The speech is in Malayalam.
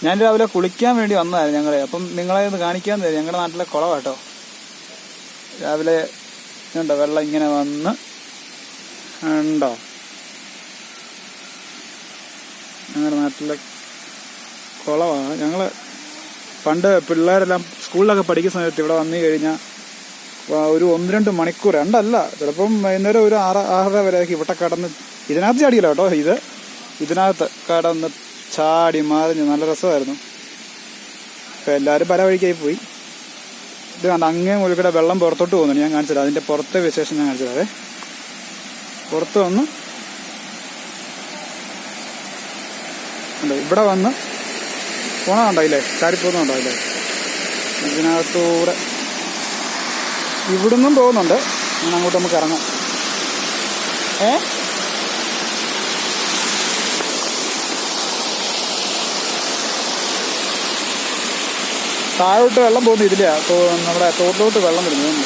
ഞാൻ രാവിലെ കുളിക്കാൻ വേണ്ടി വന്നതായിരുന്നു ഞങ്ങളെ. അപ്പം നിങ്ങളെ ഒന്ന് കാണിക്കാൻ തരും. ഞങ്ങളുടെ നാട്ടിലെ കുളം കേട്ടോ. രാവിലെ ഉണ്ടോ വെള്ളം ഇങ്ങനെ വന്ന് ഉണ്ടോ, ഞങ്ങളുടെ നാട്ടിലെ കുളമാണ്. ഞങ്ങൾ പണ്ട് പിള്ളേരെല്ലാം സ്കൂളിലൊക്കെ പഠിക്കുന്ന സമയത്ത് ഇവിടെ വന്നു കഴിഞ്ഞാൽ ഒരു 1-2 മണിക്കൂർ, രണ്ടല്ല, ചിലപ്പം വൈകുന്നേരം ഒരു 6-6:30 വരെയൊക്കെ ഇവിടെ കടന്ന് ഇതിനകത്ത് ചാടിയില്ല കേട്ടോ. ഇതിനകത്ത് കടന്ന് ചാടി മറിഞ്ഞ് നല്ല രസമായിരുന്നു. ഇപ്പം എല്ലാവരും പല വഴിക്കായി പോയി. ഇത് കണ്ട അങ്ങേ മുഴുക്കടെ വെള്ളം പുറത്തോട്ട് പോകുന്നുണ്ട്. ഞാൻ കാണിച്ചത് അതിൻ്റെ പുറത്തെ വിശേഷം ഞാൻ കാണിച്ചത്. പുറത്ത് വന്ന് ഇവിടെ വന്ന് പോണുണ്ടായില്ലേ, ചാടിപ്പോകുന്നുണ്ടായില്ലേ. ഇതിനകത്തൂടെ ഇവിടുന്നും പോകുന്നുണ്ട്. അങ്ങനെ അങ്ങോട്ട് നമുക്ക് ഇറങ്ങാം. താഴോട്ട് വെള്ളം പോകുന്നു. ഇതിലെയാ നമ്മുടെ തോട്ടിലോട്ട് വെള്ളം വരുന്നത്.